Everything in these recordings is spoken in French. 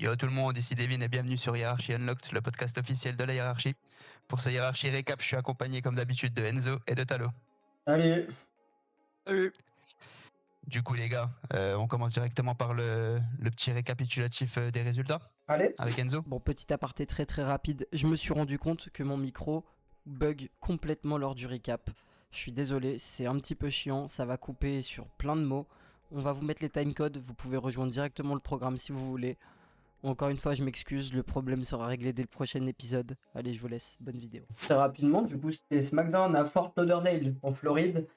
Yo tout le monde, ici Devin et bienvenue sur Hiérarchie Unlocked, le podcast officiel de la hiérarchie. Pour ce hiérarchie récap, je suis accompagné comme d'habitude de Enzo et de Talo. Allez, Salut. Du coup les gars, on commence directement par le petit récapitulatif des résultats allez. avec Enzo. Bon, petit aparté très très rapide, je me suis rendu compte que mon micro bug complètement lors du récap. Je suis désolé, c'est un petit peu chiant, ça va couper sur plein de mots. On va vous mettre les timecodes, vous pouvez rejoindre directement le programme si vous voulez. Encore une fois, je m'excuse, le problème sera réglé dès le prochain épisode. Allez, je vous laisse, bonne vidéo. Très rapidement, du coup, c'était SmackDown à Fort Lauderdale, en Floride.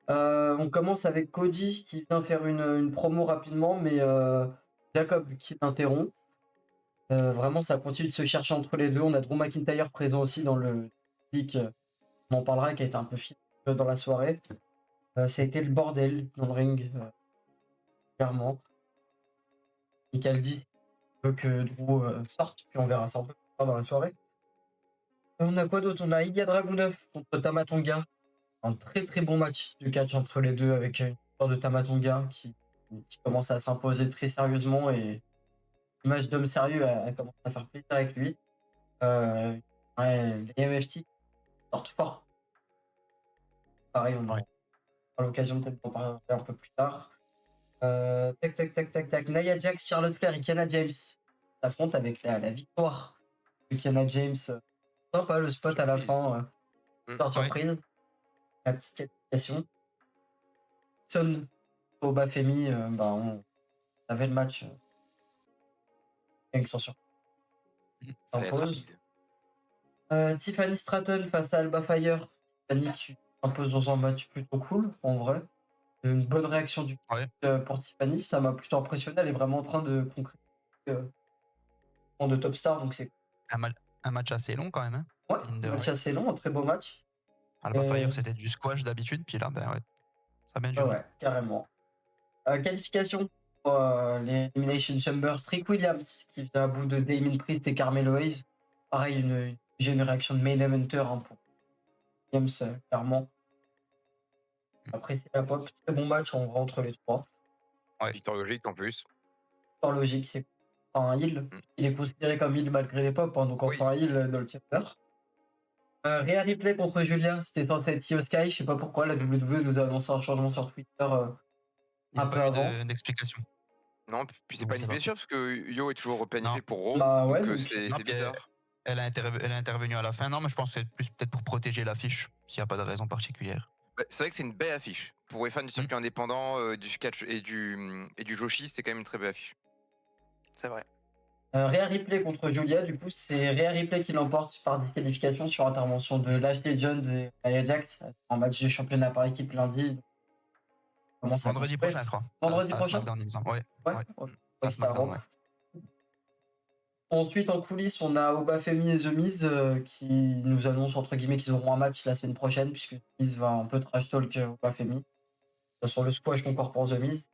On commence avec Cody qui vient faire une promo rapidement, mais Jacob qui l'interrompt. Vraiment, ça continue de se chercher entre les deux. On a Drew McIntyre présent aussi dans le public. On en parlera, qui a été un peu filmé dans la soirée. Ça a été le bordel dans le ring, clairement. Nicaldi veut que Drew sorte, puis on verra ça un peu plus tard dans la soirée. On a quoi d'autre? On a Ilya Dragunov contre Tama Tonga. Un très très bon match du catch entre les deux avec une histoire de Tama Tonga qui commence à s'imposer très sérieusement et l'image d'homme sérieux a commencé à faire plaisir avec lui. Les MFT sortent fort. Pareil, on aura l'occasion peut-être d'en parler un peu plus tard. Tac. Nia Jax, Charlotte Flair et Kiana James s'affrontent avec la victoire de Kiana James. Sympa le spot à la fin. Surprise. La petite qualification. Son au Bafemi, on avait le match. Sans surprise. Ça va être S'impose. rapide. Tiffany Stratton face à Alba Fire. Tiffany qui s'impose dans un match plutôt cool, en vrai. Une bonne réaction du pour Tiffany. Ça m'a plutôt impressionné. Elle est vraiment en train de concrétiser de top star. Donc c'est Un match assez long quand même. Hein. ouais, un match assez long, un très beau match. Alba Fire c'était du squash d'habitude, puis là, ça a bien duré. Ouais, carrément. Qualification pour l'Elimination Chamber. Trick Williams qui vient à bout de Damien Priest et Carmelo Hayes. Pareil, j'ai une réaction de main eventer pour Williams, clairement. Après, c'est la pop. Très bon match en vrai entre les trois. Ouais. Victoire logique en plus. Victoire logique, c'est un heal. Il est considéré comme heal malgré les pop, hein, donc enfin un heal dans le Chamber. Rhea Ripley contre Julia, c'était censé être Io Sky. Je sais pas pourquoi la WWE nous a annoncé un changement sur Twitter un peu avant. D'explication. Non, puis c'est pas une blessure parce que Yo est toujours replanifié pour Raw. Bah ouais, donc donc c'est bizarre. Elle a intervenu à la fin. Non, mais je pense que c'est plus peut-être pour protéger l'affiche, s'il n'y a pas de raison particulière. C'est vrai que c'est une belle affiche. Pour les fans du circuit indépendant, du catch et du Joshi, c'est quand même une très belle affiche. C'est vrai. Rhea Ripley contre Julia, du coup, c'est Rhea Ripley qui l'emporte par disqualification sur intervention de Lashley Jones et Nia Jax en match de championnat par équipe lundi. Vendredi prochain, je crois. Vendredi prochain. SmackDown, il me semble. Ouais. À SmackDown, ouais. Ensuite, en coulisses, on a Obafemi et The Miz qui nous annoncent entre guillemets qu'ils auront un match la semaine prochaine, puisque The Miz va un peu trash talk Obafemi sur le squash encore pour The Miz.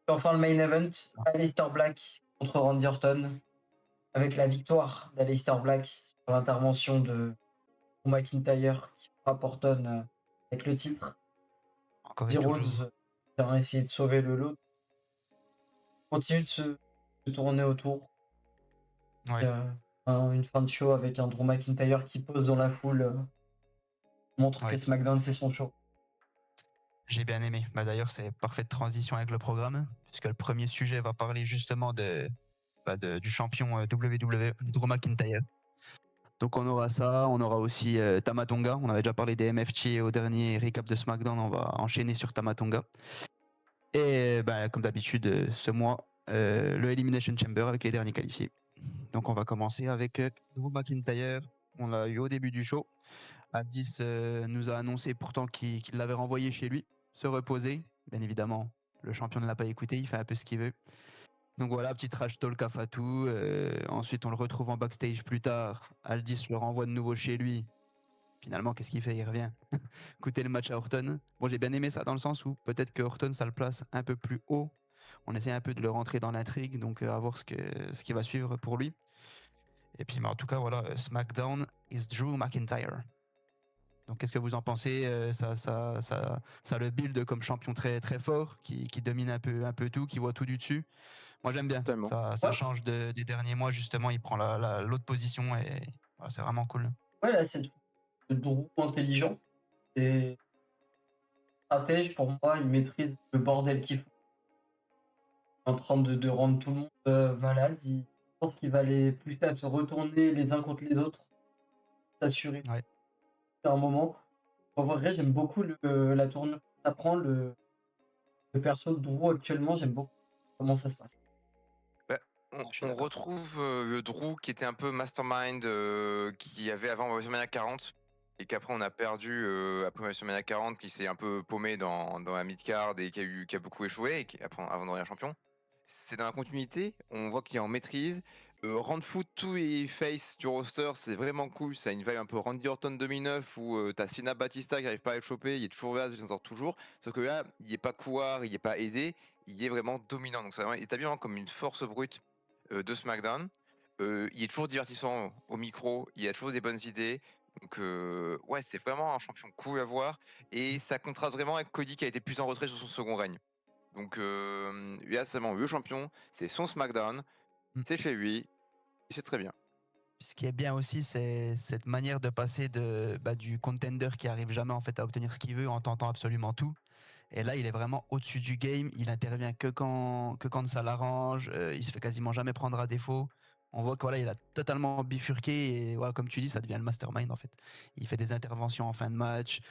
Et enfin, le main event, Aleister Black contre Randy Orton, avec la victoire d'Aleister Black sur l'intervention de McIntyre qui frappe Orton avec le titre. Cody Rhodes va essayer de sauver le lot. Continue de se tourner autour. Ouais. Une fin de show avec un Drew McIntyre qui pose dans la foule, montre que SmackDown c'est son show. J'ai bien aimé. D'ailleurs, c'est parfaite transition avec le programme, puisque le premier sujet va parler justement du champion WWE, Drew McIntyre. Donc on aura ça, on aura aussi Tama Tonga. On avait déjà parlé des MFT au dernier recap de SmackDown, on va enchaîner sur Tama Tonga. Et comme d'habitude, ce mois, le Elimination Chamber avec les derniers qualifiés. Donc on va commencer avec Drew McIntyre. On l'a eu au début du show. Abyss nous a annoncé pourtant qu'il l'avait renvoyé chez lui, se reposer. Bien évidemment, le champion ne l'a pas écouté, il fait un peu ce qu'il veut. Donc voilà, petit trash talk à Fatou. Ensuite, on le retrouve en backstage plus tard. Aldis le renvoie de nouveau chez lui. Finalement, qu'est-ce qu'il fait? Il revient. Écoutez le match à Orton. Bon, j'ai bien aimé ça dans le sens où peut-être que Orton, ça le place un peu plus haut. On essaie un peu de le rentrer dans l'intrigue, donc à voir ce qui va suivre pour lui. Et puis, en tout cas, voilà, SmackDown is Drew McIntyre. Donc, qu'est-ce que vous en pensez? Ça le build comme champion très, très fort, qui domine un peu tout, qui voit tout du dessus. Moi, j'aime bien. Totalement. Ça Ouais, change des derniers mois, justement. Il prend l'autre position et voilà, c'est vraiment cool. ouais, là, c'est le Drew intelligent. Et stratège, pour moi, il maîtrise le bordel qu'il faut. En train de rendre tout le monde malade. Je pense qu'il va les pousser à se retourner les uns contre les autres, s'assurer. Ouais. C'est un moment. En vrai, j'aime beaucoup la tournure que ça prend. Le perso de Drew actuellement, j'aime beaucoup comment ça se passe. Bah, Je suis on d'accord. retrouve le Drew qui était un peu mastermind, qui avait avant WrestleMania 40, et qu'après on a perdu après WrestleMania 40, qui s'est un peu paumé dans la mid-card et qui a beaucoup échoué, et après, avant de devenir champion. C'est dans la continuité, on voit qu'il est en maîtrise. Rendre fou tous les faces du roster, c'est vraiment cool. Ça a une vibe un peu Randy Orton 2009 où t'as Cena Batista qui arrive pas à le choper, il est toujours là, il s'en sort toujours. Sauf que là, il est pas couard, il est pas aidé, il est vraiment dominant. Donc ça vraiment établi vraiment comme une force brute de SmackDown. Il est toujours divertissant au micro, il a toujours des bonnes idées. Donc ouais, c'est vraiment un champion cool à voir. Et ça contraste vraiment avec Cody qui a été plus en retrait sur son second règne. Donc là, c'est vraiment le champion, c'est son SmackDown, Mm. c'est chez lui, et c'est très bien. Puis ce qui est bien aussi, c'est cette manière de passer du contender qui arrive jamais en fait à obtenir ce qu'il veut en tentant absolument tout. Et là, il est vraiment au-dessus du game. Il intervient que quand ça l'arrange. Il se fait quasiment jamais prendre à défaut. On voit que voilà, il a totalement bifurqué et voilà, comme tu dis, ça devient le mastermind en fait. Il fait des interventions en fin de match.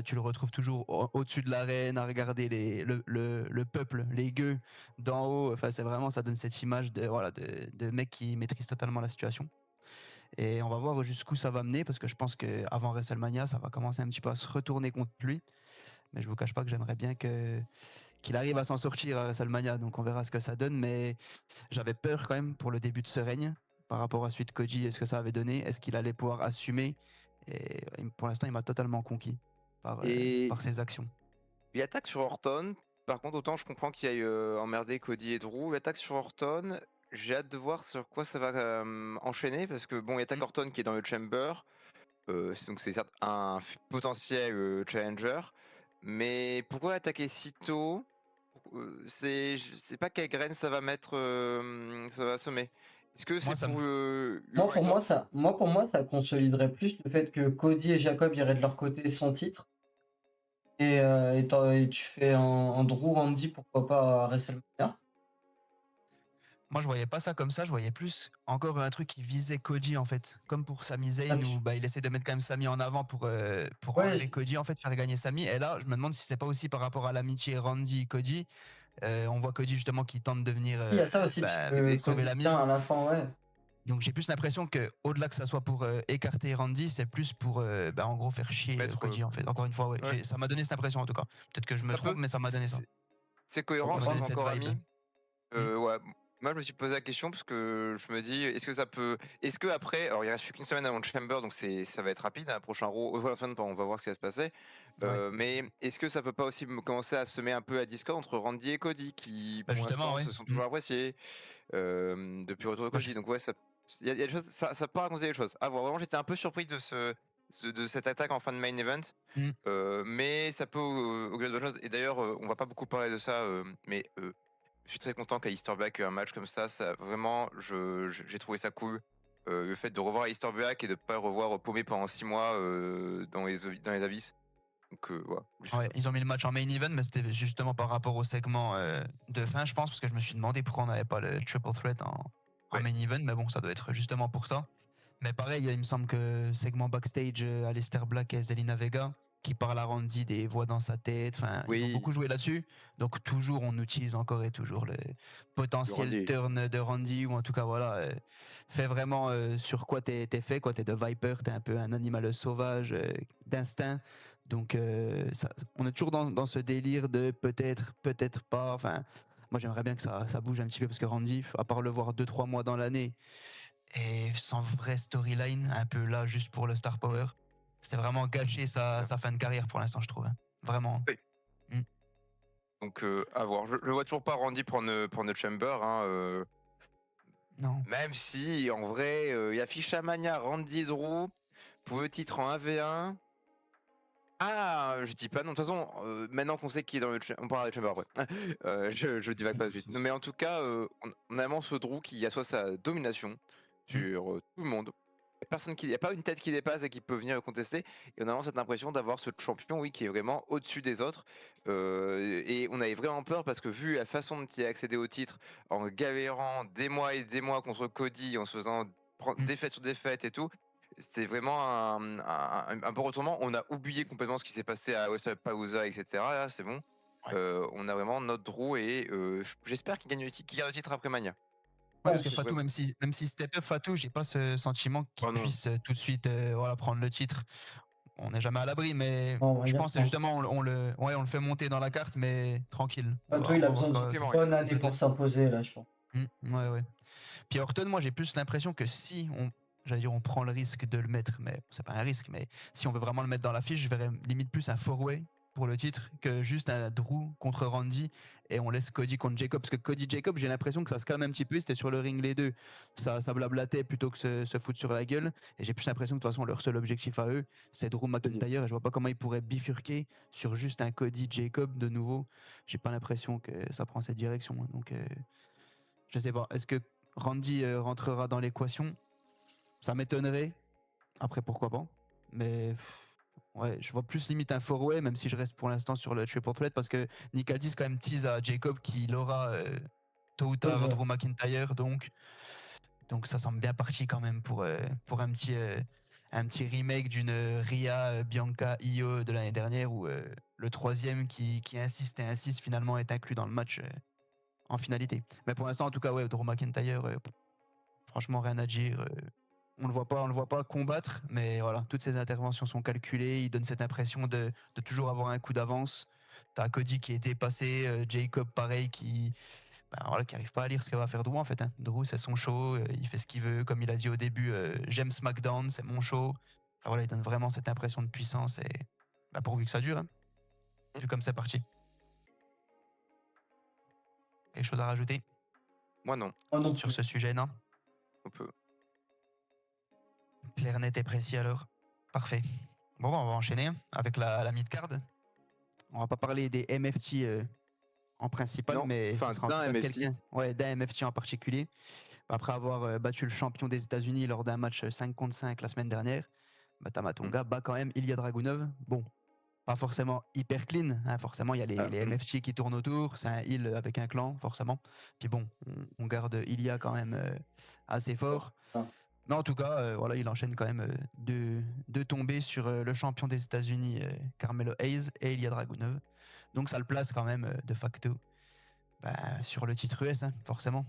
Tu le retrouves toujours au-dessus de l'arène à regarder le peuple, les gueux d'en haut. Enfin, c'est vraiment, ça donne cette image de mec qui maîtrise totalement la situation. Et on va voir jusqu'où ça va mener parce que je pense qu'avant WrestleMania, ça va commencer un petit peu à se retourner contre lui. Mais je vous cache pas que j'aimerais bien qu'il arrive à s'en sortir à WrestleMania. Donc on verra ce que ça donne. Mais j'avais peur quand même pour le début de ce règne par rapport à celui de Koji et ce que ça avait donné. Est-ce qu'il allait pouvoir assumer? Et pour l'instant, il m'a totalement conquis Et par ses actions. il attaque sur Orton. Par contre, autant je comprends qu'il aille emmerder Cody et Drew. Il attaque sur Orton. J'ai hâte de voir sur quoi ça va enchaîner parce que bon, il attaque Mm. Orton qui est dans le chamber. Donc c'est certes un potentiel challenger. Mais pourquoi attaquer si tôt? Je sais pas quelle graine ça va mettre, ça va semer. Est-ce que Moi, c'est pour le Moi, write-off? pour moi, ça consoliderait plus le fait que Cody et Jacob iraient de leur côté sans titre. Et tu fais un Drew Randy, pourquoi pas à WrestleMania. Moi, je voyais pas ça comme ça. Je voyais plus encore un truc qui visait Cody en fait, comme pour Sami Zayn Parce que- où il essaie de mettre quand même Sami en avant pour enlever ouais, Cody en fait, faire gagner Sami. Et là, je me demande si c'est pas aussi par rapport à l'amitié Randy Cody. On voit Cody justement qui tente de venir il y a ça aussi, puisque sauver Cody la vient mise. à la fin, ouais. Donc j'ai plus l'impression que au-delà que ça soit pour écarter Randy, c'est plus pour en gros faire chier Mettre, Cody en fait. Encore une fois, ouais, ouais. ça m'a donné cette impression en tout cas. Peut-être que je me Ça trompe, peut. mais ça m'a donné ça. C'est Ça cohérent m'a ce Pourquoi qu'ils donné ont pas. cette encore vibe. mis. Mm. Ouais. Moi, je me suis posé la question parce que je me dis, est-ce que ça peut. Est-ce que après. Alors, il reste plus qu'une semaine avant le Chamber, donc ça va être rapide. Un prochain Raw. La semaine, on va voir ce qui va se passer. Ouais. Mais est-ce que ça peut pas aussi commencer à semer un peu à discorde entre Randy et Cody, qui Bah, pour justement, l'instant ouais. se sont Mm. toujours appréciés depuis le retour de Moi, je- Cody. Donc, ouais, il y a des choses, ça peut raconter des choses. À voir. Vraiment, j'étais un peu surpris de cette attaque en fin de main event. Mm. Mais ça peut augurer de bonnes choses. Et d'ailleurs, on va pas beaucoup parler de ça, mais je suis très content qu'Alistair Black ait un match comme ça. Vraiment, j'ai trouvé ça cool. Le fait de revoir Alistair Black et de pas le revoir paumé pendant 6 mois dans les abysses. Donc voilà. Ouais, ils ont mis le match en main event, mais c'était justement par rapport au segment de fin, je pense, parce que je me suis demandé pourquoi on n'avait pas le triple threat en Ouais. main event, mais bon, ça doit être justement pour ça. Mais pareil, il me semble que segment backstage, Aleister Black et Zelina Vega, qui parle à Randy des voix dans sa tête, enfin, ils ont Oui, beaucoup joué là-dessus. Donc toujours, on utilise encore et toujours le potentiel Randy. turn de Randy, ou en tout cas, voilà, fais vraiment sur quoi t'es fait, quoi. T'es de Viper, t'es un peu un animal sauvage, d'instinct. Donc on est toujours dans ce délire de peut-être, peut-être pas, enfin... Moi, j'aimerais bien que ça bouge un petit peu parce que Randy, à part le voir 2-3 mois dans l'année, et sans vraie storyline, un peu là juste pour le star power. C'est vraiment gâché sa fin de carrière pour l'instant, je trouve. Vraiment. Oui. Mm. Donc à voir. Je vois toujours pas Randy prendre le Chamber. Non. Même si, en vrai, il affiche à Mania Randy Drew pour le titre en 1v1. Ah, je dis pas non. De toute façon, maintenant qu'on sait qui est dans on parlera des Chamber après. Je divague pas de suite. Non, mais en tout cas, on a vraiment ce Drew qui assoit sa domination sur tout le monde. Il n'y a pas une tête qui dépasse et qui peut venir contester. Et on a vraiment cette impression d'avoir ce champion, oui, qui est vraiment au-dessus des autres. Et on avait vraiment peur parce que vu la façon dont il a accédé au titre, en galérant des mois et des mois contre Cody, en se faisant défaite sur défaite et tout, c'est vraiment un bon retournement. On a oublié complètement ce qui s'est passé à West Pausa, etc. Là, c'est bon. Ouais. On a vraiment notre Drew et j'espère qu'il garde le titre après Mania. Ouais, parce que pense- Fatou, même si step up Fatou, j'ai pas ce sentiment qu'il Oh non. puisse tout de suite voilà, prendre le titre. On n'est jamais à l'abri, mais Non, on va je dire pense que tranquille. justement on le fait monter dans la carte, mais tranquille. Fatou, il a besoin voir d'une Clément, bonne ce que année ça pour donne. s'imposer, là, je pense. Ouais. Puis Orton, moi j'ai plus l'impression que si j'allais dire on prend le risque de le mettre, mais c'est pas un risque, mais si on veut vraiment le mettre dans l'affiche, je verrais limite plus un four-way pour le titre que juste un Drew contre Randy et on laisse Cody contre Jacob. Parce que Cody Jacob, j'ai l'impression que ça se calme un petit peu, c'était sur le ring les deux. Ça blablatait plutôt que se foutre sur la gueule. Et j'ai plus l'impression que de toute façon leur seul objectif à eux, c'est Drew McIntyre. Et je vois pas comment ils pourraient bifurquer sur juste un Cody Jacob de nouveau. J'ai pas l'impression que ça prend cette direction. Donc je sais pas. Est-ce que Randy rentrera dans l'équation? Ça m'étonnerait. Après, pourquoi pas. Mais ouais, je vois plus limite un four-way, même si je reste pour l'instant sur le triple threat, parce que Nick Aldis quand même tease à Jacob qu'il aura tôt ou tard Ouais. Drew McIntyre. Donc ça semble bien parti quand même pour un petit remake d'une Rhea Bianca Io de l'année dernière, où le troisième qui insiste et insiste finalement est inclus dans le match en finalité. Mais pour l'instant, en tout cas, ouais, Drew McIntyre, franchement, rien à dire. On le voit pas combattre, mais voilà, toutes ses interventions sont calculées. Il donne cette impression de toujours avoir un coup d'avance. T'as Cody qui est dépassé, Jacob pareil qui arrive pas à lire ce que va faire Drew en fait. Drew c'est son show, il fait ce qu'il veut, comme il a dit au début, j'aime SmackDown, c'est mon show. Enfin voilà, il donne vraiment cette impression de puissance et pourvu que ça dure, vu comme c'est parti. Quelque chose à rajouter Moi non, Oh non sur plus. ce sujet, non? on peut. Clair, net et précis alors. Parfait. Bon, on va enchaîner avec la mid-card. On va pas parler des MFT en principal, Non, mais enfin, ce sera en d'un tout cas MFT. quelqu'un, ouais, d'un MFT en particulier. Après avoir battu le champion des États-Unis lors d'un match 5 contre 5 la semaine dernière, Tama Tonga bat quand même Ilya Dragunov. Bon, pas forcément hyper clean, forcément il y a les MFT qui tournent autour, c'est un heal avec un clan, forcément. Puis bon, on garde Ilya quand même assez fort. Ah. Mais en tout cas, voilà, il enchaîne quand même deux tombées sur le champion des États-Unis, Carmelo Hayes, et Ilya Dragunov. Donc ça le place quand même de facto sur le titre US, forcément.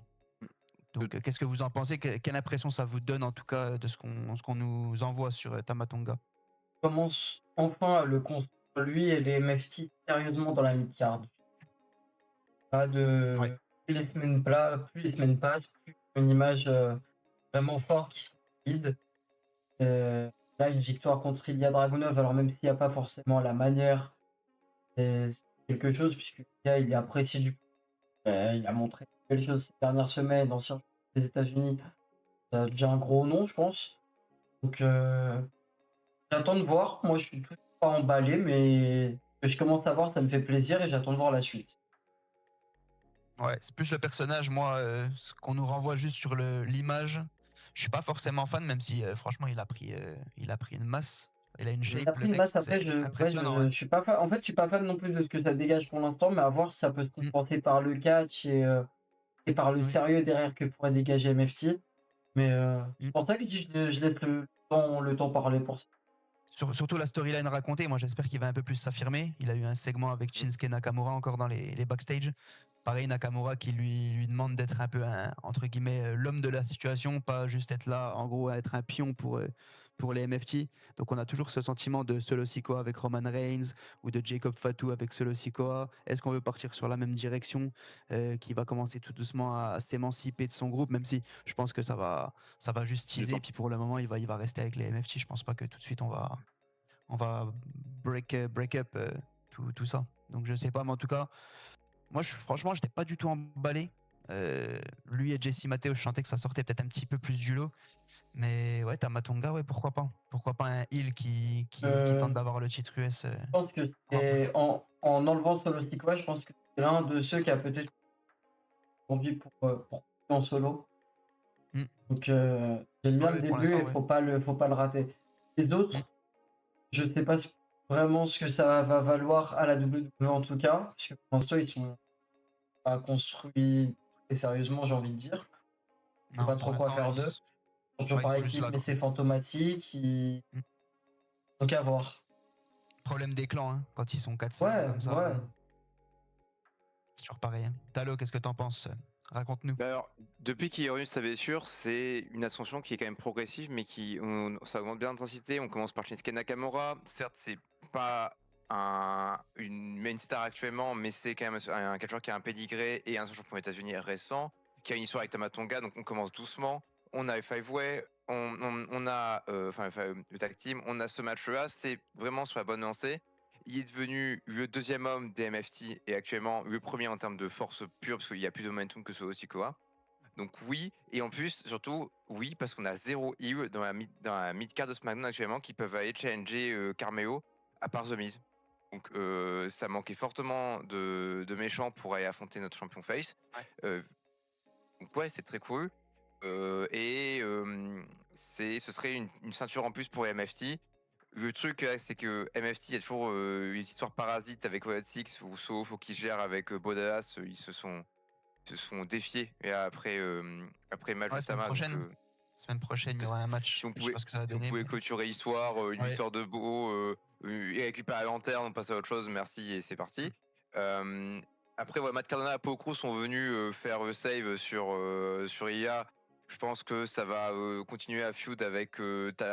Donc qu'est-ce que vous en pensez? Quelle impression ça vous donne en tout cas de ce qu'on nous envoie sur Tama Tonga? Commence enfin à le construire, lui et les MFT, sérieusement dans la mid-card. Pas de. Ouais. Plus les semaines passent, plus une image vraiment forte qui se consolide. Là, une victoire contre Ilya Dragunov, alors même s'il n'y a pas forcément la manière, c'est quelque chose, puisque Ilya, il est apprécié il a montré quelque chose ces dernières semaines, ancien des États-Unis. Ça devient un gros nom, je pense. Donc, j'attends de voir. Moi, je suis tout pas emballé, mais que je commence à voir, ça me fait plaisir et j'attends de voir la suite. Ouais, c'est plus le personnage, moi, ce qu'on nous renvoie juste sur l'image. Je suis pas forcément fan, même si franchement il a pris une masse. Il a une Il a shape, pris le une mec, masse après, c'est impressionnant. je suis pas fan. En fait, je suis pas fan non plus de ce que ça dégage pour l'instant, mais à voir si ça peut se Mm. comporter par le catch et par le Oui. sérieux derrière que pourrait dégager MFT. Mais c'est pour ça que je laisse le temps parler pour ça. Surtout la storyline racontée, moi j'espère qu'il va un peu plus s'affirmer. Il a eu un segment avec Shinsuke Nakamura encore dans les backstage. Pareil, Nakamura qui lui demande d'être un peu entre guillemets l'homme de la situation, pas juste être là en gros à être un pion pour les MFT. Donc on a toujours ce sentiment de Solo Sikoa avec Roman Reigns ou de Jacob Fatu avec Solo Sikoa. Est-ce qu'on veut partir sur la même direction qui va commencer tout doucement à s'émanciper de son groupe, même si je pense que ça va juste teaser. Puis pour le moment, il va rester avec les MFT. Je pense pas que tout de suite on va break up tout ça. Donc je sais pas, mais en tout cas, moi franchement, j'étais pas du tout emballé. Lui et Jesse Mateo, je sentais que ça sortait peut-être un petit peu plus du lot. Mais ouais, Tamatonga, ouais, pourquoi pas? Pourquoi pas un heal qui Euh, tente d'avoir le titre US Je pense que pourquoi pas? c'est en enlevant Solo Sikoa, je pense que c'est l'un de ceux qui a peut-être envie pour en solo. Mm. Donc j'aime bien le Ouais, pour début l'instant, et ouais. faut pas le rater. Les Mm. autres, je sais pas vraiment ce que ça va valoir à la WWE en tout cas, parce que pour l'instant ils sont pas construits très sérieusement, j'ai envie de dire. Je sais Non, pas pour trop quoi l'instant, faire d'eux. Champion ouais, ils par sont juste équipe, là, mais quoi. c'est fantomatique. Mm. Donc à voir. Problème des clans, hein. Quand ils sont 4-5 Ouais, comme ça, ouais. c'est toujours pareil. Hein. Talo, qu'est-ce que t'en penses? Raconte-nous. Bah alors, depuis qu'il est revenu de sa blessure, c'est une ascension qui est quand même progressive, mais ça augmente bien l'intensité. On commence par Shinsuke Nakamura. Certes, c'est pas une main star actuellement, mais c'est quand même un catcheur qui a un pédigré et un champion aux États-Unis récent, qui a une histoire avec Tamatonga, donc on commence doucement. On a Five Way, on a le tag team, on a ce match-là, c'est vraiment sur la bonne lancée. Il est devenu le deuxième homme des MFT et actuellement le premier en termes de force pure parce qu'il y a plus de momentum que Solo Sikoa. Donc oui, et en plus, surtout, oui, parce qu'on a zéro heal dans la mid-card de SmackDown actuellement qui peuvent aller challenger Carmelo à part The Miz. Donc ça manquait fortement de méchants pour aller affronter notre champion face. Donc ouais, c'est très cool. Ce serait une ceinture en plus pour les MFT. Le truc, c'est que MFT, il y a toujours une histoire parasite avec Wild Six où Solo faut qu'ils gèrent avec Bodas. Ils se sont défiés et après le match Ouais, de Tama. Donc, semaine prochaine, il y aura un match. Je sais pas ce que ça va si on donner, pouvait mais clôturer l'histoire, une ouais. victoire de Beau et récupérer la lanterne, on passe à autre chose, merci et c'est parti. Après, ouais, Matt Cardona et Apollo sont venus faire save sur IA. Je pense que ça va continuer à feud avec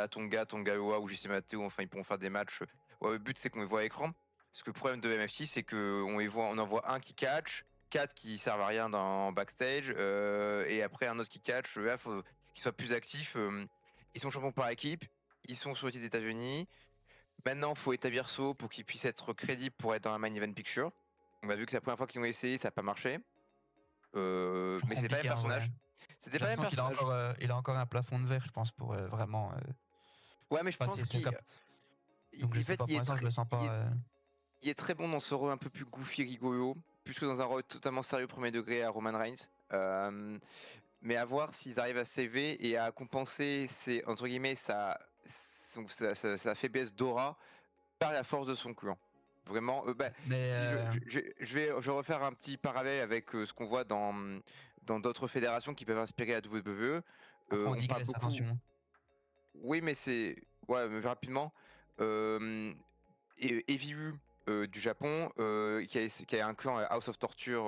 Tonga, Tongawa ou JC Matteo. Enfin, ils pourront faire des matchs. Ouais, le but, c'est qu'on les voit à l'écran. Parce que le problème de MFT, c'est on en voit un qui catch, 4 qui servent à rien dans backstage, et après un autre qui catch. Là, faut qu'ils soient plus actifs. Ils sont champions par équipe, ils sont sur les titres des États-Unis. Maintenant, il faut établir So pour qu'ils puissent être crédibles pour être dans la main event picture. On a vu que c'est la première fois qu'ils ont essayé, ça n'a pas marché. Toujours Mais c'est pas le même compliqué en vrai. personnage. J'ai C'était pas le même l'impression personnage. il a encore un plafond de verre, je pense, pour vraiment Ouais, mais je passer pense son cap. Donc je en sais fait, pas, pour l'instant, je le sens pas. il est très bon dans ce rôle un peu plus goofy, rigolo, plus que dans un rôle totalement sérieux premier degré à Roman Reigns. Mais à voir s'ils arrivent à s'élever et à compenser entre guillemets sa faiblesse d'aura par la force de son clan. Vraiment, Mais si je vais refaire un petit parallèle avec ce qu'on voit dans d'autres fédérations qui peuvent inspirer la WWE. après, on On parle digresse, beaucoup. attention. Oui, mais mais rapidement. Et EVU du Japon, qui a un clan House of Torture,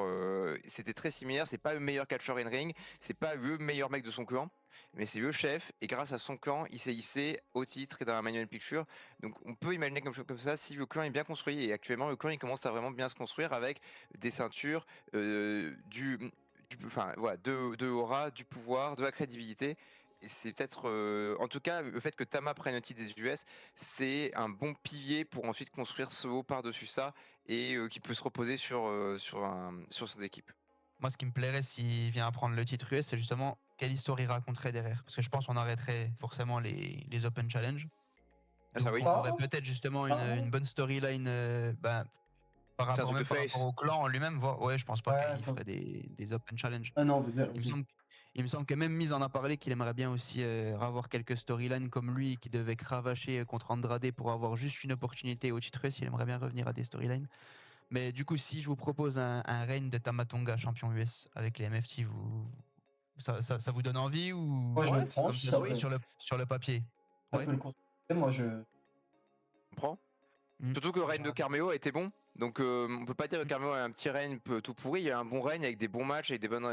c'était très similaire. C'est pas le meilleur catcheur in ring, c'est pas le meilleur mec de son clan, mais c'est le chef. Et grâce à son clan, il s'est hissé au titre et dans la manual picture. Donc on peut imaginer comme ça si le clan est bien construit. Et actuellement, le clan il commence à vraiment bien se construire avec des ceintures, enfin voilà, de aura, du pouvoir, de la crédibilité. Et c'est peut-être, en tout cas, le fait que Tama prenne le titre des US, c'est un bon pilier pour ensuite construire Solo par-dessus ça et qui peut se reposer sur ses équipes. Moi, ce qui me plairait s'il vient à prendre le titre US, c'est justement quelle histoire il raconterait derrière. Parce que je pense qu'on arrêterait forcément les Open Challenge. Ah, ça Donc oui. on aurait peut-être justement une bonne storyline par C'est un rapport truc de même par rapport face. au clan en lui-même. Ouais, je pense pas Ouais, qu'il ferait des Open Challenge. ah non, Il me semble que même Miz en a parlé qu'il aimerait bien aussi avoir quelques storylines comme lui qui devait cravacher contre Andrade pour avoir juste une opportunité au titre US. Il aimerait bien revenir à des storylines. Mais du coup, si je vous propose un règne de Tamatonga champion US avec les MFT, ça vous donne envie ou moi je Ouais, le prends, comme si ça ça oui. peut, sur le papier? ça Ouais. peut le construire. Moi je. Comprends. Mm. Surtout que le règne de Carmelo a été bon. Donc on peut pas dire que Carmelo a un petit règne tout pourri. Il y a un bon règne avec des bons matchs, avec des bonnes.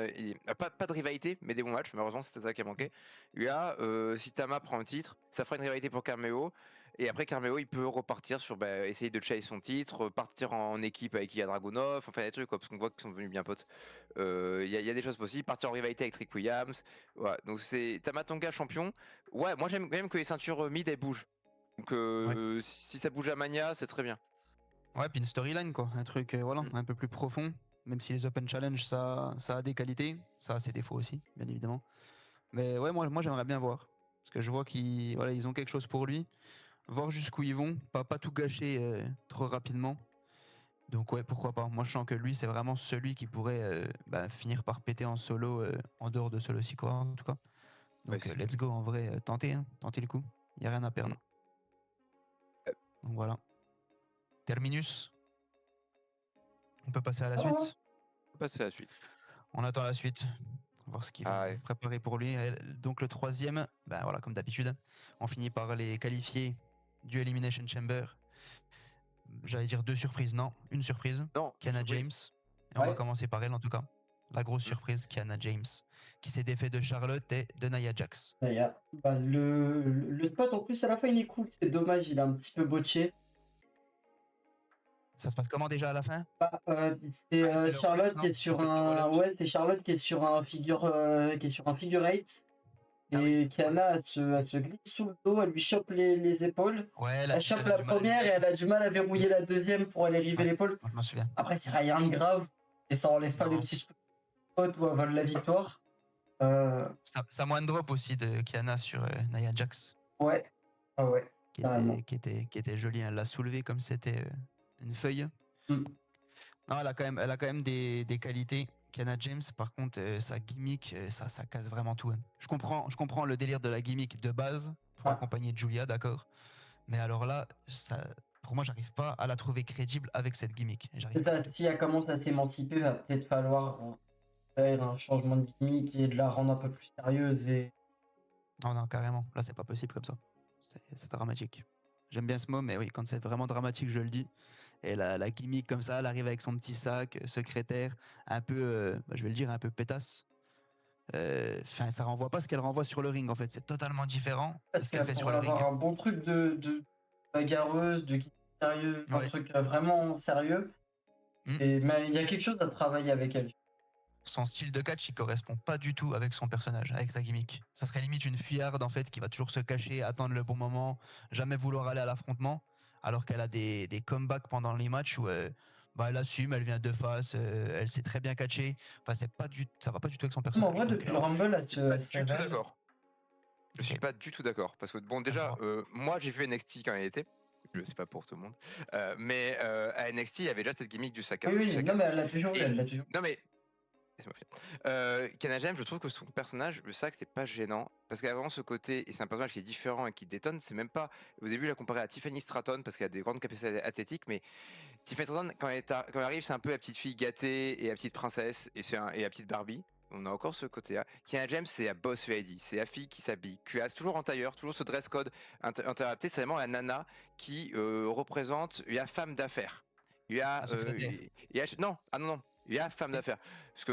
Pas de rivalité, mais des bons matchs. Malheureusement, c'était ça qui a manqué. Là, si Tama prend le titre, ça fera une rivalité pour Carmelo. Et après, Carmelo, il peut repartir sur essayer de chase son titre, partir en équipe avec Ilya Dragunov, enfin des trucs, quoi, parce qu'on voit qu'ils sont devenus bien potes. Il y a des choses possibles. Partir en rivalité avec Trick Williams. Voilà. Donc c'est Tama Tonga champion. Ouais, moi j'aime même que les ceintures mid elles bougent. Donc Ouais. si ça bouge à Mania, c'est très bien. Ouais, puis une storyline, quoi. Un truc voilà, Mm. un peu plus profond. Même si les Open Challenge, ça a des qualités. Ça a ses défauts aussi, bien évidemment. Mais ouais, moi j'aimerais bien voir. Parce que je vois qu'ils voilà, ils ont quelque chose pour lui. Voir jusqu'où ils vont, pas tout gâcher trop rapidement. Donc ouais, pourquoi pas. Moi, je sens que lui, c'est vraiment celui qui pourrait finir par péter en solo, en dehors de Solo Sikoa, en tout cas. Ouais, Donc let's go, en vrai, tentez le coup. Il n'y a rien à perdre. Donc voilà. Terminus. On peut passer à la suite. On va passer à la suite. On attend la suite. On va voir ce qu'ils vont Ouais. préparer pour lui. Donc le troisième, voilà, comme d'habitude, on finit par les qualifier du Elimination Chamber. J'allais dire deux surprises, non, une surprise. Non, Kiana surprise. James. Et on va Ouais. commencer par elle en tout cas. La grosse surprise, Kiana James, qui s'est défait de Charlotte et de Nia Jax. D'ailleurs, le spot en plus à la fin il est cool, c'est dommage, il est un petit peu botché. Ça se passe comment déjà à la fin? C'est le Charlotte roll-up, qui est non? sur Espèce de un roll-up. ouais, c'est Charlotte qui est sur un figure eight. Ah Et Kiana elle se glisse sous le dos, elle lui chope les épaules. Ouais, Elle chope elle a la du mal à première et elle a du mal à verrouiller la deuxième pour aller river Ouais, l'épaule. je m'en souviens. Après, c'est rien de grave. Et ça enlève pas Non. le petit spot où elle vole la victoire. Samoan drop aussi de Kiana sur Nia Jax, Ouais. Ah ouais. Carrément. qui était jolie. Elle l'a soulevé comme si c'était une feuille. Mm. Non, elle a quand même des qualités. Kiana James, par contre, sa gimmick, ça casse vraiment tout. Hein. Je comprends le délire de la gimmick de base pour Ah. accompagner Julia, d'accord. Mais alors là, pour moi, j'arrive pas à la trouver crédible avec cette gimmick. J'arrive C'est pas ça, du tout. si elle commence à s'émanciper, va peut-être falloir faire un changement de gimmick et de la rendre un peu plus sérieuse. Et Non, carrément. Là, c'est pas possible comme ça. C'est dramatique. J'aime bien ce mot, mais oui, quand c'est vraiment dramatique, je le dis. Et la gimmick comme ça, elle arrive avec son petit sac, secrétaire, un peu, je vais le dire, un peu pétasse. Enfin, ça renvoie pas ce qu'elle renvoie sur le ring, en fait. C'est totalement différent de parce ce qu'elle qu'elle fait sur pourrait le ring. avoir un bon truc de bagarreuse, de gimmick sérieux, un Ouais. truc vraiment sérieux. Mm. Mais il y a quelque chose à travailler avec elle. Son style de catch, il correspond pas du tout avec son personnage, avec sa gimmick. Ça serait limite une fuyarde, en fait, qui va toujours se cacher, attendre le bon moment, jamais vouloir aller à l'affrontement, alors qu'elle a des comebacks pendant les matchs où elle assume, elle vient de face, elle sait très bien catcher. Enfin, ça va pas du tout avec son Mais en personnage. vrai, Donc, depuis le Rumble, elle Je suis pas se du tout révèle. d'accord. Je suis Ok. pas du tout d'accord. Parce que, bon, déjà, D'accord. moi, j'ai vu NXT quand elle était. C'est pas pour tout le monde. Mais à NXT, il y avait déjà cette gimmick du sac à Oui, du oui, sac à non, mais dos. elle l'a toujours eu, Et- elle l'a toujours. Non, mais. Laisse-moi finir. Kiana James, je trouve que son personnage, le sac, c'est pas gênant. Parce qu'il y a vraiment ce côté, et c'est un personnage qui est différent et qui détonne. C'est même pas. Au début, je la comparais à Tiffany Stratton parce qu'elle a des grandes capacités athlétiques, mais Tiffany Stratton, quand elle arrive, c'est un peu la petite fille gâtée et la petite princesse et la petite Barbie. On a encore ce côté-là. Kiana James, c'est la boss lady, c'est la fille qui s'habille, qui a toujours en tailleur, toujours ce dress code interadapté. C'est vraiment la nana qui représente la femme d'affaires. Il y a, La secrétaire. non, non, il y a femme d'affaires. Parce que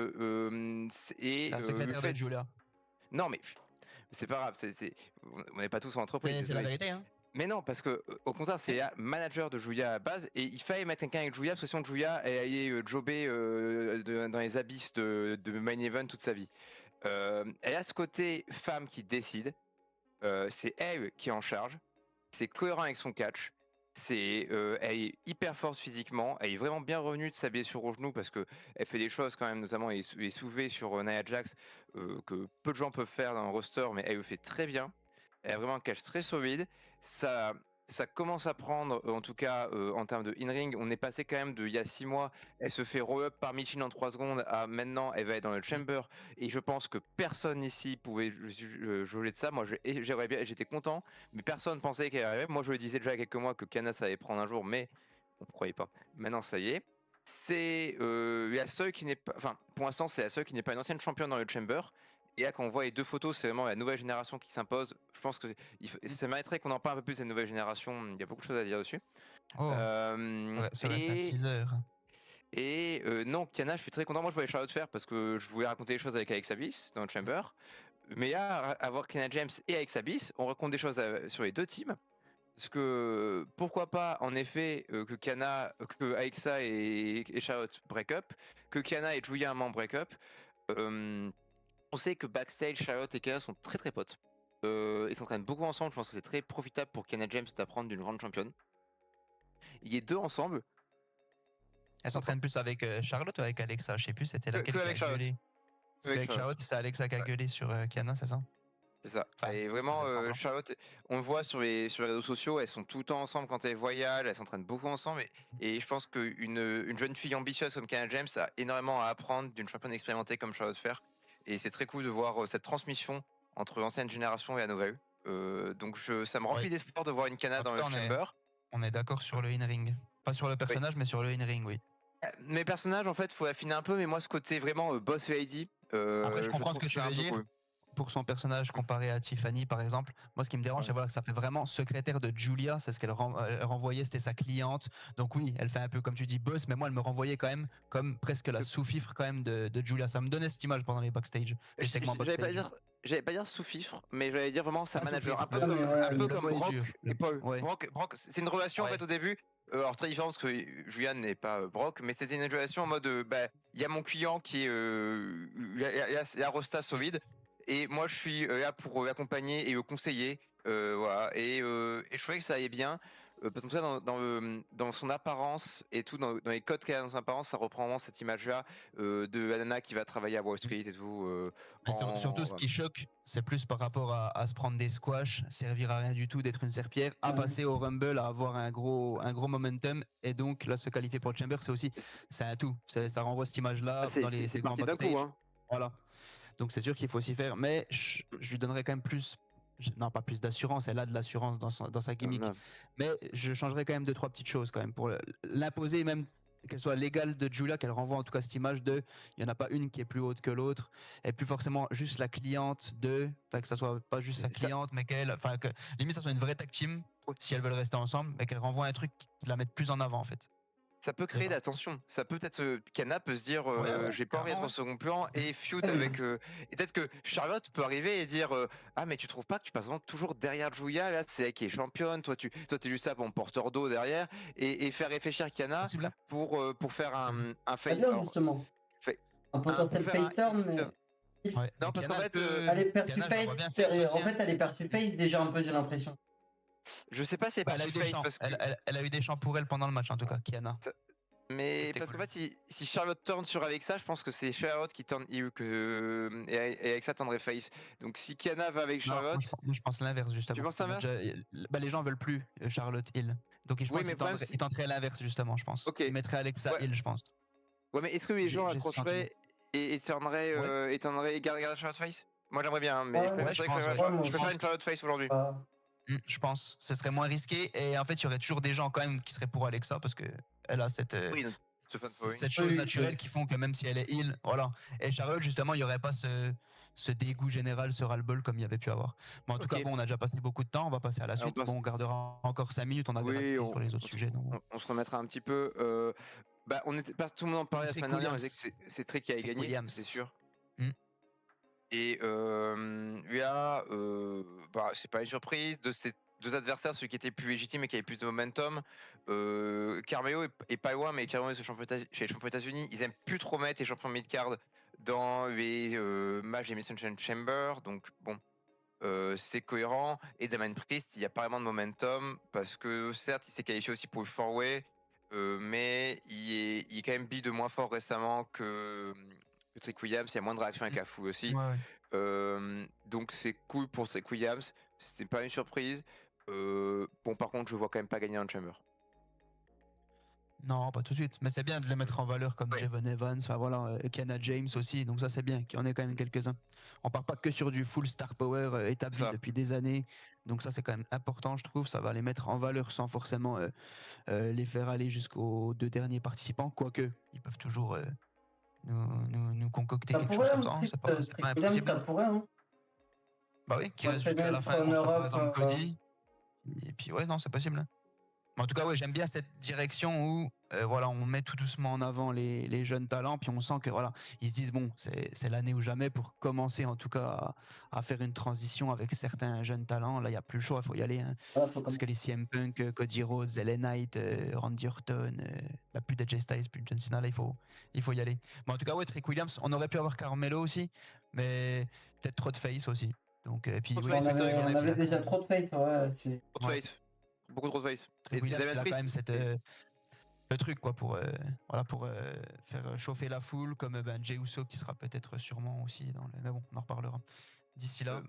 La le secrétaire de fait, Julia. non mais c'est pas grave, on n'est pas tous en entreprise. C'est la désolé. vérité, hein. Mais non, parce que au contraire, c'est la manager de Julia à la base, et il fallait mettre quelqu'un avec Julia, parce que sinon Julia, elle allait jobber dans les abysses de Main Event toute sa vie. Elle a ce côté femme qui décide, c'est elle qui est en charge, c'est cohérent avec son catch, elle est hyper forte physiquement, elle est vraiment bien revenue de sa blessure au genou, parce que elle fait des choses quand même, notamment elle est soulevée sur Nia Jax, que peu de gens peuvent faire dans un roster, mais elle le fait très bien. Elle a vraiment un catch très solide. Ça, ça commence à prendre, en tout cas en termes de in-ring. On est passé quand même de il y a 6 mois, elle se fait roll-up par Michin en 3 secondes, à maintenant elle va être dans le chamber. Et je pense que personne ici pouvait juger de ça. Moi j'étais content, mais personne pensait qu'elle arriverait. Moi je le disais déjà il y a quelques mois que Canas allait prendre un jour, mais on ne croyait pas. Maintenant ça y est. C'est la seule qui n'est pas. Enfin, pour l'instant, c'est la seule qui n'est pas une ancienne championne dans le chamber. Et là, quand on voit les deux photos, c'est vraiment la nouvelle génération qui s'impose. Je pense que ça mériterait qu'on en parle un peu plus de cette nouvelle génération. Il y a beaucoup de choses à dire dessus. Oh, serait-ce un teaser? Non, Kiana, je suis très content. Moi, je voulais Charlotte faire parce que je voulais raconter les choses avec Alexa Bliss dans le Chamber. Mais là, avoir Kiana James et Alexa Bliss, on raconte des choses sur les deux teams. Parce que pourquoi pas, en effet, que Alexa et Charlotte break up, que Kiana et Julia un break up. On sait que backstage, Charlotte et Kiana sont très très potes. Ils s'entraînent beaucoup ensemble. Je pense que c'est très profitable pour Kiana James d'apprendre d'une grande championne. Il y a deux ensemble. Elle s'entraîne plus avec Charlotte ou avec Alexa? Je sais plus, c'était laquelle Que qui avec a Charlotte. gueulé. C'était avec Charlotte, c'est Alexa qui a gueulé sur Kiana, c'est ça? C'est ça. Enfin, Et on vraiment, faisait semblant. Charlotte, on le voit sur les réseaux sociaux, elles sont tout le temps ensemble quand elles voyagent, elles s'entraînent beaucoup ensemble. Et je pense qu'une jeune fille ambitieuse comme Kiana James a énormément à apprendre d'une championne expérimentée comme Charlotte Flair. Et c'est très cool de voir cette transmission entre l'ancienne génération et la nouvelle. Donc ça me remplit Oui. d'espoir de voir une Kana En dans tout le cas, Chamber. on est d'accord sur le in-ring. Pas sur le personnage, mais sur le in-ring, oui. Mes personnages, en fait, faut affiner un peu, mais moi, ce côté vraiment boss lady, Après, je comprends ce trouve que tu ça un veux peu dire. cool. Pour son personnage comparé à Tiffany, par exemple, moi, ce qui me dérange, Ouais. c'est voilà, que ça fait vraiment secrétaire de Julia. C'est ce qu'elle elle renvoyait, c'était sa cliente. Donc oui, elle fait un peu comme tu dis boss, mais moi, elle me renvoyait quand même comme presque la C'est- sous-fifre quand même de Julia. Ça me donnait cette image pendant les backstage, les segments backstage. J'allais pas dire sous-fifre, mais j'allais dire vraiment sa Ah, manager, sous-fifre, Ouais, mais ouais, un peu le comme mot est Brock dur. et Paul. Ouais. Brock, c'est une relation en Ouais. fait au début. Alors très différente parce que Julian n'est pas Brock, mais c'était une relation en mode il y a mon client qui est il y a Rosta solide et moi je suis là pour l'accompagner et le conseiller, voilà. Et je trouvais que ça allait bien. Parce que dans son apparence et tout, dans les codes qu'elle a dans son apparence, ça reprend vraiment cette image-là de la nana qui va travailler à Wall Street et tout. Mais surtout, ce qui choque, c'est plus par rapport à se prendre des squash, servir à rien du tout, d'être une serpillère, à Ouais. passer au Rumble, à avoir un gros momentum, et donc là, se qualifier pour le Chamber, c'est aussi, c'est un tout. Ça renvoie cette image-là dans les C'est segments parti d'un backstage. coup, hein. Voilà. Donc c'est sûr qu'il faut s'y faire, mais je lui donnerais quand même plus, non pas plus d'assurance, elle a de l'assurance dans sa gimmick, Non. mais je changerais quand même 2-3 petites choses quand même pour l'imposer, même qu'elle soit légale de Julia, qu'elle renvoie en tout cas cette image de il n'y en a pas une qui est plus haute que l'autre, et plus forcément juste la cliente enfin que ça soit pas juste sa Ça- cliente, mais enfin que limite ça soit une vraie tag team si elles veulent rester ensemble, mais qu'elle renvoie un truc qui la mette plus en avant en fait. Ça peut créer de Voilà. la tension. Ça peut peut-être Kana peut se dire Ouais, j'ai pas envie d'être carrément, au second plan et feud Ouais. avec et peut-être que Charlotte peut arriver et dire ah mais tu trouves pas que tu passes vraiment toujours derrière Julia, là c'est elle qui est championne, toi t'es juste ça pour mon porteur d'eau derrière et faire réfléchir Kana possible, hein. pour faire un Pas face bien, alors, justement. fait- Un potentiel pour faire un face turn, hit. mais Ouais. Non Mais parce qu'en Kiana, fait elle est perçue Kiana, je la vois face. bien face aussi, En hein. fait, elle est perçue face déjà un peu, j'ai l'impression. je sais pas si c'est Bah, pas elle a eu des face champs. parce que Elle a eu des champs pour elle pendant le match, en tout cas, Kiana. mais C'était parce qu'en cool. fait, si Charlotte turn sur Alexa, je pense que c'est Charlotte qui turn heel et Alexa tendrait face. Donc si Kiana va avec Non, Charlotte, moi, je pense l'inverse, justement. tu penses Il va l'inverse? bah, les gens veulent plus Charlotte Hill. Donc, je Oui, pense mais qu'ils le problème, ils tenteraient l'inverse, justement, je pense. ok. Ils mettraient Alexa Ouais. Hill, je pense. Ouais, mais est-ce que les gens J'ai ce sentiment. accrocheraient et turneraient, garder Charlotte face? Moi, j'aimerais bien, mais Ouais, je ouais, préfère je pense, ouais. moi je préfère aussi. une Charlotte face aujourd'hui. Je pense. Ce serait moins risqué. Et en fait, il y aurait toujours des gens, quand même, qui seraient pour Alexa parce qu'elle a Oui, ce fan following. cette chose Oui, naturelle oui. qui font que même si elle est Hill, voilà. Et Charlotte, justement, il n'y aurait pas ce dégoût général, ce ras-le-bol comme il y avait pu avoir. Mais en tout Ok. cas, bon, on a déjà passé beaucoup de temps. On va passer à la Alors, suite. Bon, on gardera encore 5 minutes. On a Oui, déraillé sur les autres sujets. Donc... on se remettra un petit peu. On était pas tout le monde en parlait la Trick semaine dernière, on disait Williams. que c'est Trick qui avait Trick gagné, Williams. c'est sûr. Mm. Et là, c'est pas une surprise de ces deux adversaires, celui qui était plus légitime et qui avait plus de momentum. Carmelo est pas loin, mais Carmelo chez les champions États-Unis, ils aiment plus trop mettre les champions mid-card dans les matchs des Elimination Chamber, donc bon. C'est cohérent et Damien Priest il y a pas vraiment de momentum parce que certes il s'est qualifié aussi pour le 4-way mais il est quand même de moins fort récemment que Trick Williams, il y a moins de réaction avec la foule aussi. Ouais. Donc c'est cool pour Trick Williams, c'était pas une surprise. Bon par contre je vois quand même pas gagner un Chamber. Non, pas tout de suite. Mais c'est bien de les mettre en valeur comme Ouais. Javon Evans, enfin voilà, Kiana James aussi. Donc ça, c'est bien qu'il y en ait quand même quelques-uns. On part pas que sur du full star power établi Ça. depuis des années. Donc ça, c'est quand même important, je trouve. Ça va les mettre en valeur sans forcément les faire aller jusqu'aux 2 derniers participants. Quoique, ils peuvent toujours nous concocter Ça quelque pourrait, chose comme ça. Hein. C'est pas Trick Williams, impossible. ça pourrait, hein. Bah oui, qui Ouais, reste très jusqu'à bien, la fin être contre, par runner-up, exemple, Cody. Et puis ouais, non, c'est possible. Hein. Mais en tout cas, ouais, j'aime bien cette direction où voilà, on met tout doucement en avant les jeunes talents, puis on sent que voilà, ils se disent bon, c'est l'année ou jamais pour commencer en tout cas à faire une transition avec certains jeunes talents. Là, il n'y a plus le choix, il faut y aller. Hein. Parce que les CM Punk, Cody Rhodes, LA Knight, Randy Orton, plus d'AJ Styles, plus de John Cena, là, il faut y aller. Mais en tout cas, ouais, Trick Williams, on aurait pu avoir Carmelo aussi, mais peut-être trop de face aussi. Donc, et puis, Trop de oui, face, c'est vrai on qu'on on a avait déjà trop de face, ouais. Trop de face. Beaucoup trop de face. Trick Williams, il a Damien quand même Priest, le truc quoi pour faire chauffer la foule comme Jey Uso qui sera peut-être sûrement aussi dans le... Mais bon, on en reparlera d'ici là.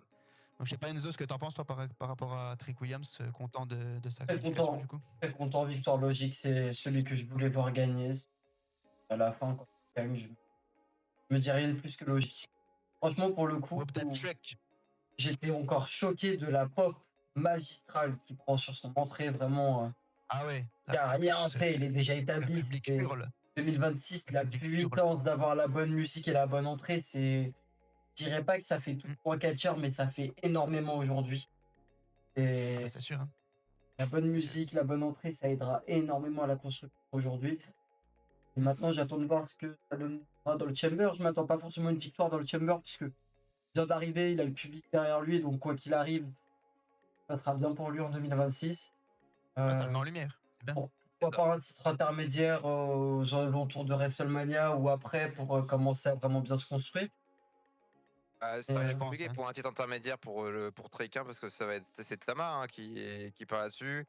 Donc je sais pas Enzo ce que t'en penses toi par rapport à Trick Williams, content de sa Très qualification content. du coup. Très content, victoire logique, c'est celui que je voulais voir gagner. À la fin, quand il gagne, je me dis rien de plus que logique. Franchement, pour le coup, Whoop that trick. j'étais encore choqué de la pop magistrale qu'il prend sur son entrée, vraiment. Ah ouais. Il a rien fait, il est déjà Le établi. public c'est hurle. 2026, Le la public hurle. puissance d'avoir la bonne musique et la bonne entrée, c'est. Je dirais pas que ça fait tout pour un catcheur, mais ça fait énormément aujourd'hui. Et Ah bah, c'est sûr. Hein. la bonne c'est musique, la bonne entrée, ça aidera énormément à la construction aujourd'hui. Et maintenant, j'attends de voir ce que ça donnera dans le Chamber. Je m'attends pas forcément à une victoire dans le Chamber, puisque il vient d'arriver, il a le public derrière lui, donc quoi qu'il arrive, ça sera bien pour lui en 2026. Ouais, ça le met en lumière. C'est bien. Pourquoi pas un titre intermédiaire aux alentours de WrestleMania ou après pour commencer à vraiment bien se construire. Ça va je être pense, compliqué hein. pour un titre intermédiaire pour Trequin parce que c'est Tama hein, qui part là-dessus.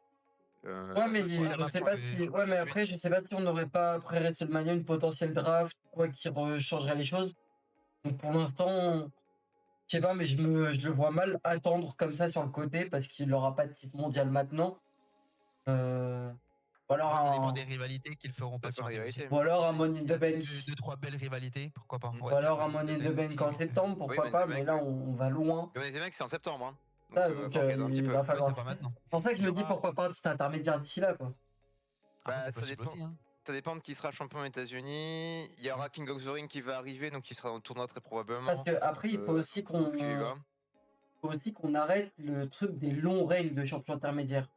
Ouais, mais c'est je sais pas si. Ouais, mais après, je sais pas si on n'aurait pas après WrestleMania une potentielle draft quoi qui changerait les choses. Donc pour l'instant, je sais pas, mais je le vois mal attendre comme ça sur le côté parce qu'il n'aura pas de titre mondial maintenant. Ou alors Ça dépend un, des rivalités qu'ils feront dépend des patienter aussi. rivalités. ou alors un Money S'il in y the a Bank. deux, trois belles rivalités, pourquoi pas. Mm. Ou alors un Money in the Bank en septembre, pourquoi Oui, pas, Money in the mais Bank, là on va loin. Le Money in the Bank, c'est en septembre. Hein. Donc, faut regarder un petit il peu. va falloir. c'est pas maintenant. C'est pour ça que je Il y me dis aura- pourquoi pas un titre intermédiaire d'ici là, quoi. Après, Bah, c'est ça possible dépend. aussi. Hein. Ça dépend de qui sera champion aux États-Unis. Il y aura King of the Ring qui va arriver, donc qui sera dans le tournoi très probablement. Parce que après, il faut aussi qu'on arrête le truc des longs règnes de champion intermédiaire.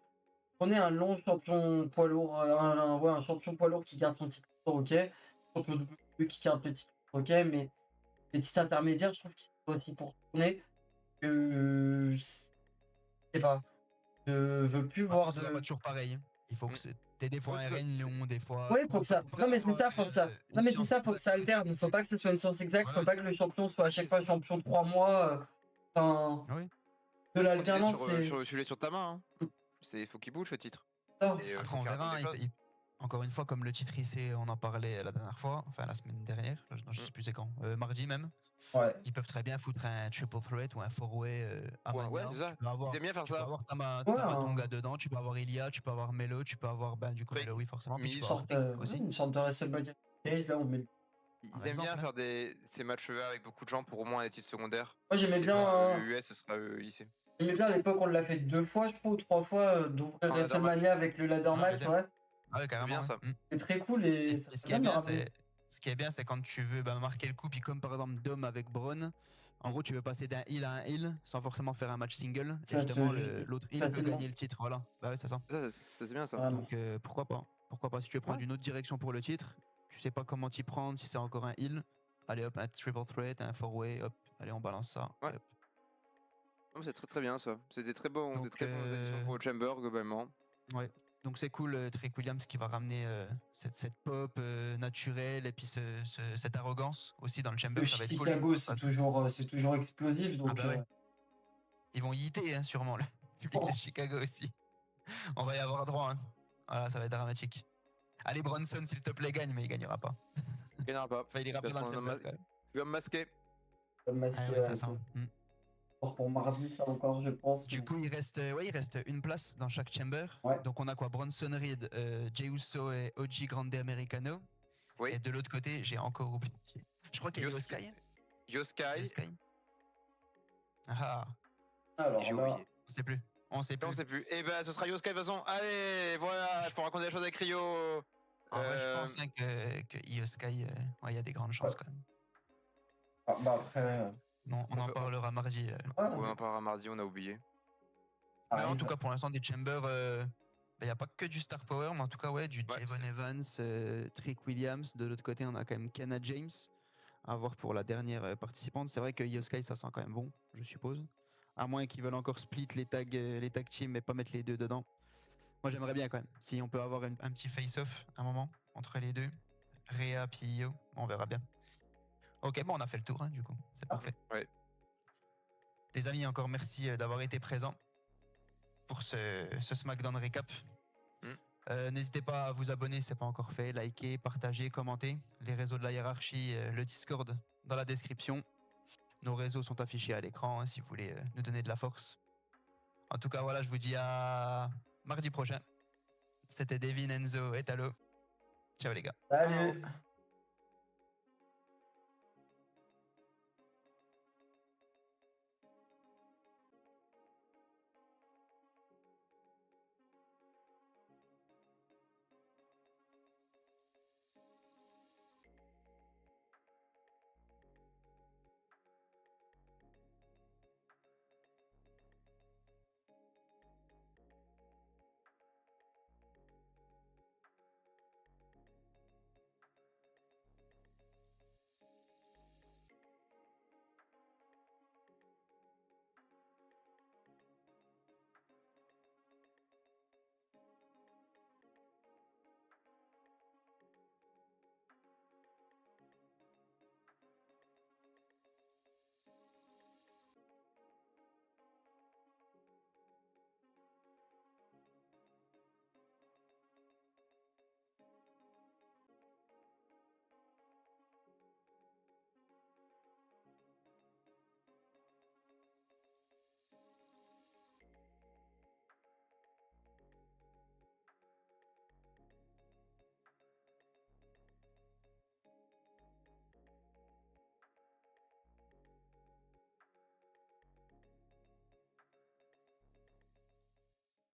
On est un long champion poids lourd, un champion poids lourd qui garde son titre, ok. Champion WWE qui garde le titre, ok. Mais les titres intermédiaires, je trouve qu'ils sont aussi pour tourner. Je sais pas. Je veux plus voir Ça va pas toujours pareil. Hein. Il faut que t'aies des fois un règne long, des fois. Oui, faut que ça. Non, mais c'est ça, faut que ça. Non, mais c'est ça, faut que ça alterne. Il faut pas que ce soit une science exacte. Faut pas que le champion soit à chaque fois champion 3 mois. Enfin. Oui. De l'alternance, c'est. Sur ta main. Hein. Il faut qu'il bouge ce titre. Ça. Et, Après, on verra. Encore une fois, comme le titre ici, on en parlait la dernière fois, enfin la semaine dernière, je sais plus c'est quand, mardi même. Ouais. Ils peuvent très bien foutre un triple threat ou un four-way à Mania. Ouais, c'est ça. Ils aiment bien faire Tu peux ça. avoir Tama Ouais, Tonga dedans, tu peux avoir Ilia, tu peux avoir Melo, tu peux avoir du coup Melo, oui forcément, puis tu Une peux avoir sorte, Trick aussi. une sorte de WrestleMania 15, là, on met. Ils Par aiment exemple, bien hein. faire ces matchs-là avec beaucoup de gens pour au moins les titres secondaires. Moi, j'aimais C'est bien. pas US, ce sera IC. J'aimais bien à l'époque, on l'a fait 2 fois, je crois, ou 3 fois, d'ouvrir ladder WrestleMania avec le ladder match, ladder. ouais. Ah ouais, carrément. bien, ouais. ça. C'est très cool et, Et ça ce serait qui est de le bien, ramener. c'est quand tu veux marquer le coup, puis comme par exemple Dom avec Braun, en gros tu veux passer d'un heal à un heal sans forcément faire un match single. Et Ça, justement, c'est l'autre heal peut facilement. gagner le titre, voilà. Bah ouais, c'est ça. Ça, c'est bien ça. Vraiment. Donc pourquoi pas. Pourquoi pas, si tu veux prendre Ouais. une autre direction pour le titre, tu sais pas comment t'y prendre, si c'est encore un heal, allez hop, un triple threat, un four-way, hop, allez on balance ça. Ouais. Hop. Non, c'est très très bien ça. C'est des très bons, Donc, bonnes additions pour le Chamber globalement. Ouais. Donc c'est cool, Trick Williams qui va ramener cette pop naturelle et puis cette arrogance aussi dans le Chamber, Le ça va être cool. Chicago, c'est toujours explosif, donc. Ah bah ouais. Ils vont hitter hein, sûrement le public de Chicago aussi. On va y avoir droit. Hein. Voilà, ça va être dramatique. Allez Bronson s'il te plaît gagne, mais il gagnera pas. Il gagnera pas. Enfin il ira pas dans le Chamber quand même. Il va me masquer. masqué, Ah ouais, ça sent. pour mardi, ça encore, je pense. Du coup, il reste une place dans chaque chamber. Ouais. Donc, on a quoi? Bronson Reed, Jey Uso et OG Grande Americano. Oui. Et de l'autre côté, j'ai encore oublié. Je crois qu'il y a Yoskai. Yoskai. Ah, Alors J'ai là, oublié. on sait plus. On sait plus. On sait plus. Et ben ce sera Yoskai de toute façon. Allez, voilà, il faut raconter la chose avec Rio. En vrai, je pense hein, que Yoskai, il y a des grandes chances quand même. après. Bon, on en parlera mardi. On en parlera mardi, on a oublié. Mais en tout cas, pour l'instant, des chambers, il n'y a pas que du star power, mais en tout cas, ouais, du Javon Evans, Trick Williams. De l'autre côté, on a quand même Kiana James à voir pour la dernière participante. C'est vrai que Yoskai, ça sent quand même bon, je suppose. À moins qu'ils veulent encore split les tag teams, mais pas mettre les deux dedans. Moi, j'aimerais bien quand même. Si on peut avoir un petit face-off à un moment entre les deux. Rhea puis Io, on verra bien. Ok, bon, on a fait le tour, hein, du coup. C'est parfait. Ouais. Les amis, encore merci d'avoir été présents pour ce SmackDown Recap. N'hésitez pas à vous abonner si ce n'est pas encore fait, liker, partager, commenter. Les réseaux de la hiérarchie, le Discord dans la description. Nos réseaux sont affichés à l'écran si vous voulez nous donner de la force. En tout cas, voilà, je vous dis à mardi prochain. C'était Devin, Enzo et Talo. Ciao les gars. Salut.